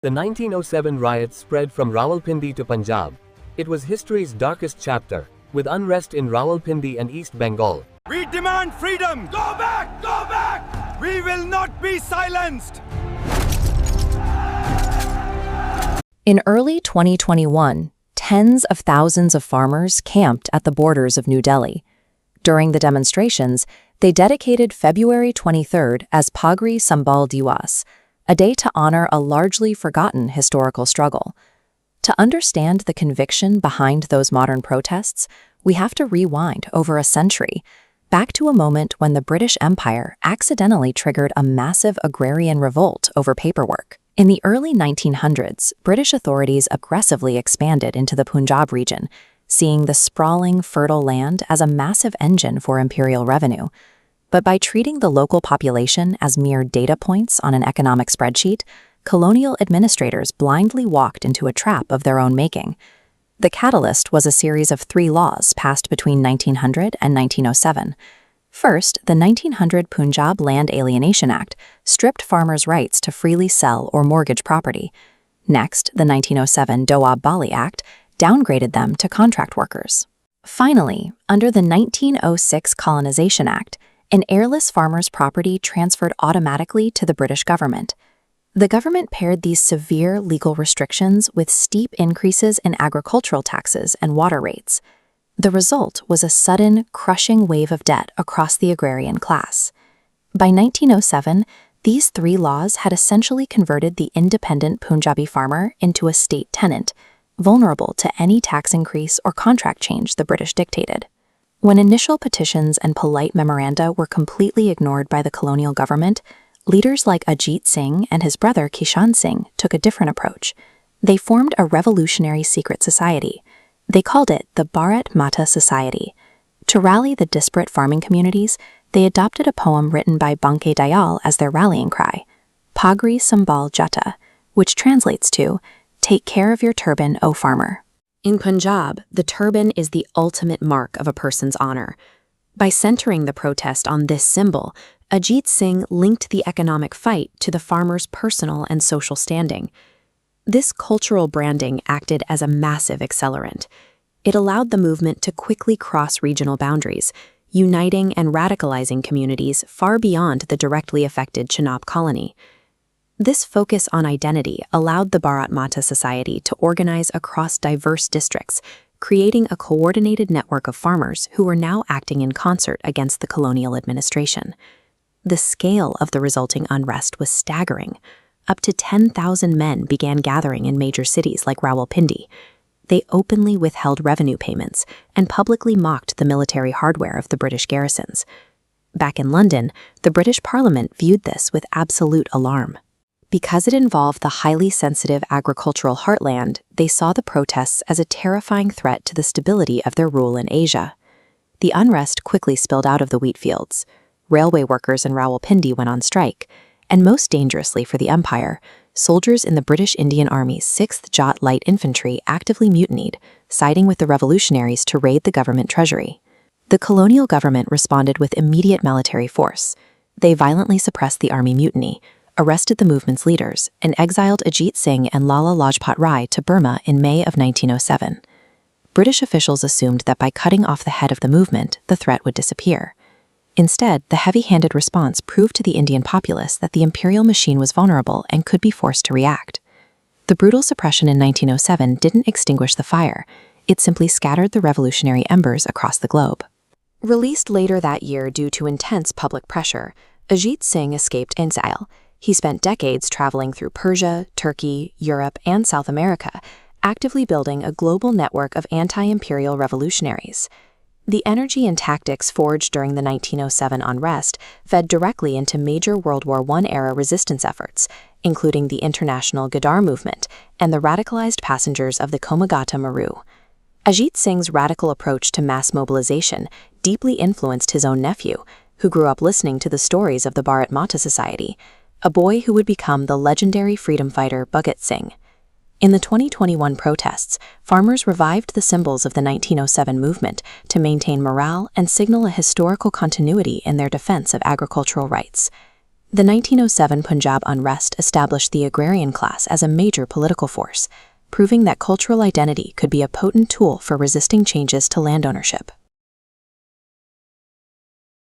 The 1907 riots spread from Rawalpindi to Punjab. It was history's darkest chapter, with unrest in Rawalpindi and East Bengal. We demand freedom! Go back! Go back! We will not be silenced! In early 2021, tens of thousands of farmers camped at the borders of New Delhi. During the demonstrations, they dedicated February 23rd as Pagri Sambal Diwas, a day to honor a largely forgotten historical struggle. To understand the conviction behind those modern protests, we have to rewind over a century, back to a moment when the British Empire accidentally triggered a massive agrarian revolt over paperwork. In the early 1900s, British authorities aggressively expanded into the Punjab region, seeing the sprawling, fertile land as a massive engine for imperial revenue. But by treating the local population as mere data points on an economic spreadsheet, colonial administrators blindly walked into a trap of their own making. The catalyst was a series of 3 laws passed between 1900 and 1907. First, the 1900 Punjab Land Alienation Act stripped farmers' rights to freely sell or mortgage property. Next, the 1907 Doab Bali Act downgraded them to contract workers. Finally, under the 1906 Colonization Act, an heirless farmer's property transferred automatically to the British government. The government paired these severe legal restrictions with steep increases in agricultural taxes and water rates. The result was a sudden, crushing wave of debt across the agrarian class. By 1907, these 3 laws had essentially converted the independent Punjabi farmer into a state tenant, vulnerable to any tax increase or contract change the British dictated. When initial petitions and polite memoranda were completely ignored by the colonial government, leaders like Ajit Singh and his brother Kishan Singh took a different approach. They formed a revolutionary secret society. They called it the Bharat Mata Society. To rally the disparate farming communities, they adopted a poem written by Banke Dayal as their rallying cry, Pagri Sambal Jata, which translates to, "Take care of your turban, O farmer." In Punjab, the turban is the ultimate mark of a person's honor. By centering the protest on this symbol, Ajit Singh linked the economic fight to the farmer's personal and social standing. This cultural branding acted as a massive accelerant. It allowed the movement to quickly cross regional boundaries, uniting and radicalizing communities far beyond the directly affected Chenab colony. This focus on identity allowed the Bharat Mata Society to organize across diverse districts, creating a coordinated network of farmers who were now acting in concert against the colonial administration. The scale of the resulting unrest was staggering. Up to 10,000 men began gathering in major cities like Rawalpindi. They openly withheld revenue payments and publicly mocked the military hardware of the British garrisons. Back in London, the British Parliament viewed this with absolute alarm. Because it involved the highly sensitive agricultural heartland, they saw the protests as a terrifying threat to the stability of their rule in Asia. The unrest quickly spilled out of the wheat fields. Railway workers in Rawalpindi went on strike, and most dangerously for the empire, soldiers in the British Indian Army's 6th Jat Light Infantry actively mutinied, siding with the revolutionaries to raid the government treasury. The colonial government responded with immediate military force. They violently suppressed the army mutiny, arrested the movement's leaders, and exiled Ajit Singh and Lala Lajpat Rai to Burma in May of 1907. British officials assumed that by cutting off the head of the movement, the threat would disappear. Instead, the heavy-handed response proved to the Indian populace that the imperial machine was vulnerable and could be forced to react. The brutal suppression in 1907 didn't extinguish the fire, it simply scattered the revolutionary embers across the globe. Released later that year due to intense public pressure, Ajit Singh escaped exile. He spent decades traveling through Persia, Turkey, Europe, and South America, actively building a global network of anti-imperial revolutionaries. The energy and tactics forged during the 1907 unrest fed directly into major World War I-era resistance efforts, including the International Ghadar movement and the radicalized passengers of the Komagata Maru. Ajit Singh's radical approach to mass mobilization deeply influenced his own nephew, who grew up listening to the stories of the Bharat Mata Society, a boy who would become the legendary freedom fighter Bhagat Singh. In the 2021 protests, farmers revived the symbols of the 1907 movement to maintain morale and signal a historical continuity in their defense of agricultural rights. The 1907 Punjab unrest established the agrarian class as a major political force, proving that cultural identity could be a potent tool for resisting changes to land ownership.